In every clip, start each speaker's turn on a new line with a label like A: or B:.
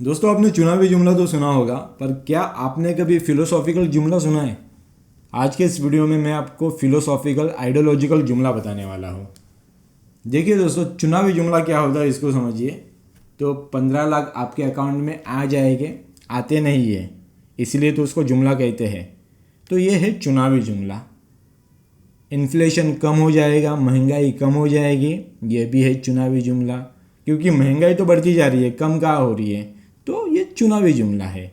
A: दोस्तों, आपने चुनावी जुमला तो सुना होगा, पर क्या आपने कभी फिलोसॉफिकल जुमला सुना है? आज के इस वीडियो में मैं आपको फिलोसॉफिकल आइडियोलॉजिकल जुमला बताने वाला हूँ। देखिए दोस्तों, चुनावी जुमला क्या होता है इसको समझिए। तो 15 लाख आपके अकाउंट में आ जाएंगे, आते नहीं है, इसलिए तो उसको जुमला कहते हैं। तो ये है चुनावी जुमला। इन्फ्लेशन कम हो जाएगा, महंगाई कम हो जाएगी, ये भी है चुनावी जुमला। क्योंकि महंगाई तो बढ़ती जा रही है, कम कहाँ हो रही है, तो ये चुनावी जुमला है।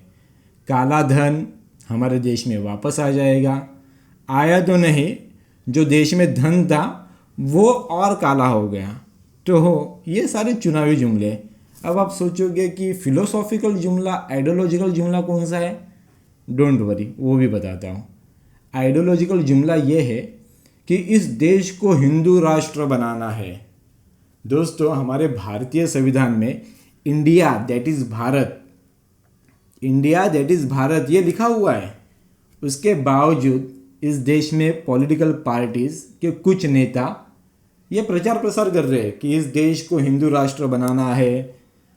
A: काला धन हमारे देश में वापस आ जाएगा। आया तो नहीं, जो देश में धन था वो और काला हो गया। तो ये सारे चुनावी जुमले। अब आप सोचोगे कि फिलोसॉफिकल जुमला आइडियोलॉजिकल जुमला कौन सा है। डोंट वरी, वो भी बताता हूँ। आइडियोलॉजिकल जुमला ये है कि इस देश को हिंदू राष्ट्र बनाना है। दोस्तों, हमारे भारतीय संविधान में India that is Bharat, India that is Bharat ये लिखा हुआ है। उसके बावजूद इस देश में पॉलिटिकल पार्टीज के कुछ नेता ये प्रचार प्रसार कर रहे हैं कि इस देश को हिंदू राष्ट्र बनाना है,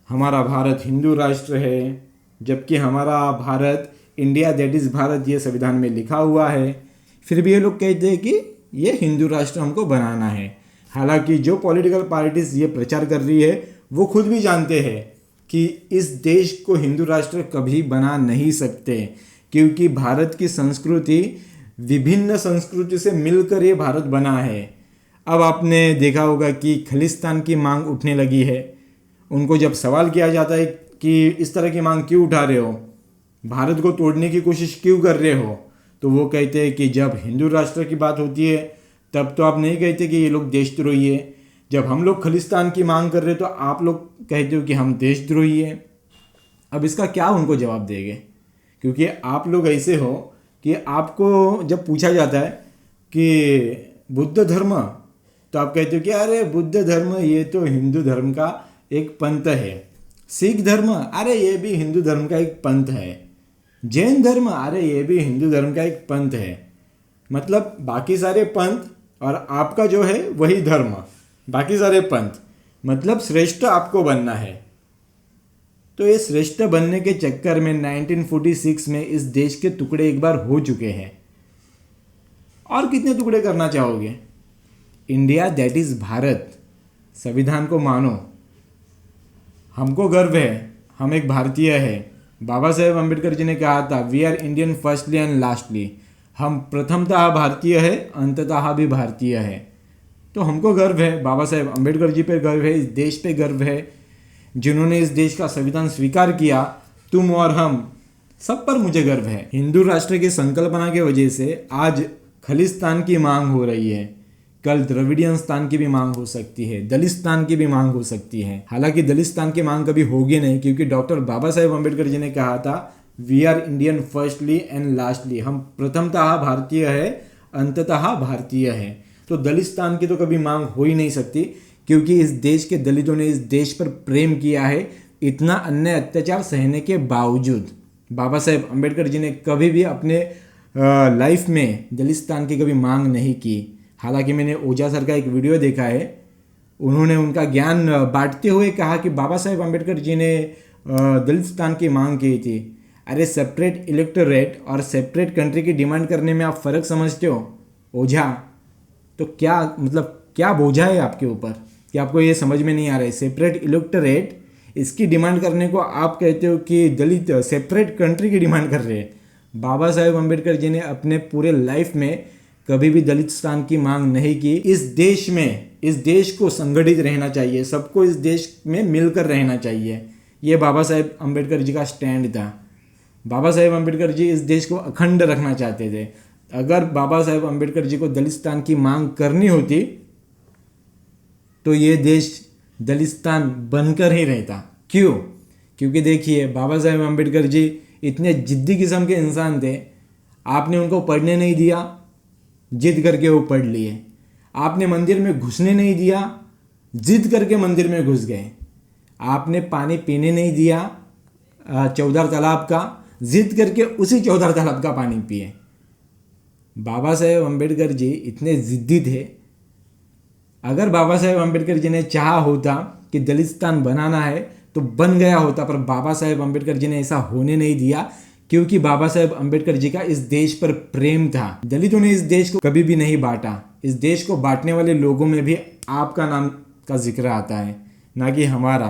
A: हमारा भारत हिंदू राष्ट्र है। जबकि हमारा Bharat India that is Bharat ये संविधान में लिखा हुआ है। फिर भी ये लोग कहते हैं कि ये हिंदू राष्ट्र हमको बनाना है। हालांकि जो पॉलिटिकल पार्टीज ये प्रचार कर रही है वो खुद भी जानते हैं कि इस देश को हिंदू राष्ट्र कभी बना नहीं सकते, क्योंकि भारत की संस्कृति विभिन्न संस्कृति से मिलकर ये भारत बना है। अब आपने देखा होगा कि खालिस्तान की मांग उठने लगी है। उनको जब सवाल किया जाता है कि इस तरह की मांग क्यों उठा रहे हो, भारत को तोड़ने की कोशिश क्यों कर रहे हो, तो वो कहते हैं कि जब हिंदू राष्ट्र की बात होती है तब तो आप नहीं कहते कि ये लोग देशद्रोही है। जब हम लोग खालिस्तान की मांग कर रहे हैं तो आप लोग कहते हो कि हम देशद्रोही हैं। अब इसका क्या उनको जवाब देंगे, क्योंकि आप लोग ऐसे हो कि आपको जब पूछा जाता है कि बुद्ध धर्म, तो आप कहते हो कि अरे बुद्ध धर्म ये तो हिंदू धर्म का एक पंथ है। सिख धर्म, अरे ये भी हिंदू धर्म का एक पंथ है। जैन धर्म, अरे ये भी हिंदू धर्म का एक पंथ है। मतलब बाकी सारे पंथ और आपका जो है वही धर्म, बाकी सारे पंथ, मतलब श्रेष्ठ आपको बनना है। तो ये श्रेष्ठ बनने के चक्कर में 1946 में इस देश के टुकड़े एक बार हो चुके हैं। और कितने टुकड़े करना चाहोगे? इंडिया दैट इज़ भारत संविधान को मानो। हमको गर्व है, हम एक भारतीय है। बाबा साहेब अम्बेडकर जी ने कहा था, we are Indian firstly and lastly. हम प्रथमतः भारतीय है, अंततः भी भारतीय है। तो हमको गर्व है, बाबा साहेब अम्बेडकर जी पे गर्व है, इस देश पे गर्व है, जिन्होंने इस देश का संविधान स्वीकार किया। तुम और हम सब पर मुझे गर्व है। हिंदू राष्ट्र की संकल्पना की वजह से आज खालिस्तान की मांग हो रही है, कल द्रविडियनस्तान की भी मांग हो सकती है, दलिस्तान की भी मांग हो सकती है। हालांकि दलिस्तान की मांग कभी होगी नहीं, क्योंकि डॉक्टर बाबा साहेब अम्बेडकर जी ने कहा था, we are Indian firstly and lastly. हम प्रथमतः भारतीय है, अंततः भारतीय है। तो दलिस्तान की तो कभी मांग हो ही नहीं सकती, क्योंकि इस देश के दलितों ने इस देश पर प्रेम किया है। इतना अन्य अत्याचार सहने के बावजूद बाबा साहेब अम्बेडकर जी ने कभी भी अपने लाइफ में दलिस्तान की कभी मांग नहीं की। हालांकि मैंने ओझा सर का एक वीडियो देखा है, उन्होंने उनका ज्ञान बांटते हुए कहा कि बाबा साहेब अम्बेडकर जी ने दलिस्तान की मांग की थी। अरे सेपरेट इलेक्टोरेट और सेपरेट कंट्री की डिमांड करने में आप फ़र्क समझते हो ओझा? तो क्या मतलब क्या बोझा है आपके ऊपर कि आपको ये समझ में नहीं आ रहा है? सेपरेट इलेक्टोरेट इसकी डिमांड करने को आप कहते हो कि दलित सेपरेट कंट्री की डिमांड कर रहे हैं। बाबा साहेब अम्बेडकर जी ने अपने पूरे लाइफ में कभी भी दलिस्तान की मांग नहीं की। इस देश में, इस देश को संगठित रहना चाहिए, सबको इस देश में मिलकर रहना चाहिए। ये बाबा साहेब अम्बेडकर जी का स्टैंड था। बाबा साहेब अम्बेडकर जी इस देश को अखंड रखना चाहते थे। अगर बाबा साहेब अम्बेडकर जी को दलिस्तान की मांग करनी होती तो ये देश दलिस्तान बनकर ही रहता। क्यों? क्योंकि देखिए, बाबा साहेब अम्बेडकर जी इतने जिद्दी किस्म के इंसान थे। आपने उनको पढ़ने नहीं दिया, जिद करके वो पढ़ लिए। आपने मंदिर में घुसने नहीं दिया, जिद करके मंदिर में घुस गए। आपने पानी पीने नहीं दिया चौधर तालाब का, जिद करके उसी चौधर तालाब का पानी पिए। बाबा साहेब अम्बेडकर जी इतने ज़िद्दी थे। अगर बाबा साहेब अम्बेडकर जी ने चाहा होता कि दलिस्तान बनाना है तो बन गया होता, पर बाबा साहेब अम्बेडकर जी ने ऐसा होने नहीं दिया, क्योंकि बाबा साहेब अम्बेडकर जी का इस देश पर प्रेम था। दलितों ने इस देश को कभी भी नहीं बांटा। इस देश को बांटने वाले लोगों में भी आपका नाम का जिक्र आता है, ना कि हमारा।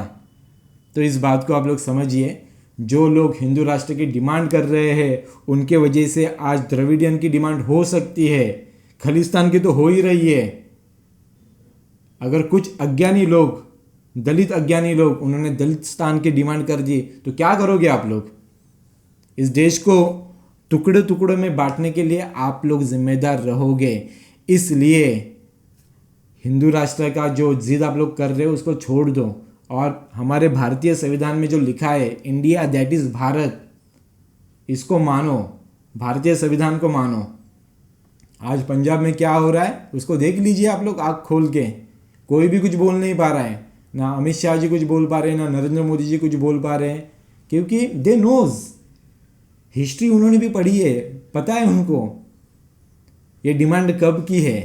A: तो इस बात को आप लोग समझिए। जो लोग हिंदू राष्ट्र की डिमांड कर रहे हैं, उनके वजह से आज द्रविडियन की डिमांड हो सकती है, खालिस्तान की तो हो ही रही है। अगर कुछ अज्ञानी लोग, दलित अज्ञानी लोग, उन्होंने दलित की डिमांड कर दी, तो क्या करोगे आप लोग? इस देश को टुकड़े टुकड़े में बांटने के लिए आप लोग जिम्मेदार रहोगे। इसलिए हिंदू राष्ट्र का जो जिद आप लोग कर रहे हो उसको छोड़ दो, और हमारे भारतीय संविधान में जो लिखा है इंडिया दैट इज भारत, इसको मानो, भारतीय संविधान को मानो। आज पंजाब में क्या हो रहा है उसको देख लीजिए आप लोग आँख खोल के। कोई भी कुछ बोल नहीं पा रहा है, ना अमित शाह जी कुछ बोल पा रहे हैं, ना नरेंद्र मोदी जी कुछ बोल पा रहे हैं, क्योंकि दे नोज, हिस्ट्री उन्होंने भी पढ़ी है, पता है उनको ये डिमांड कब की है।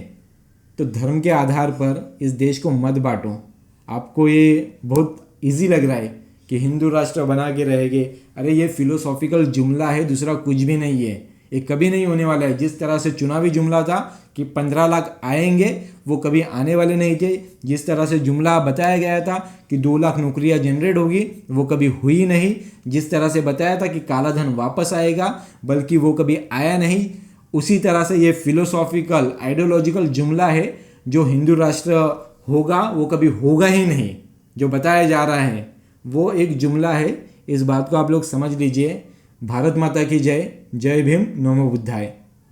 A: तो धर्म के आधार पर इस देश को मत बांटो। आपको ये बहुत इजी लग रहा है कि हिंदू राष्ट्र बना के रहेंगे। अरे ये फिलोसॉफिकल जुमला है, दूसरा कुछ भी नहीं है। ये कभी नहीं होने वाला है। जिस तरह से चुनावी जुमला था कि 15 लाख आएंगे, वो कभी आने वाले नहीं थे। जिस तरह से जुमला बताया गया था कि 2 लाख नौकरियां जनरेट होगी, वो कभी हुई नहीं। जिस तरह से बताया था कि काला धन वापस आएगा, बल्कि वो कभी आया नहीं। उसी तरह से ये फिलोसॉफिकल आइडियोलॉजिकल जुमला है, जो हिंदू राष्ट्र होगा वो कभी होगा ही नहीं। जो बताया जा रहा है वो एक जुमला है। इस बात को आप लोग समझ लीजिए। भारत माता की जय। जय भीम, नमो बुद्धाय।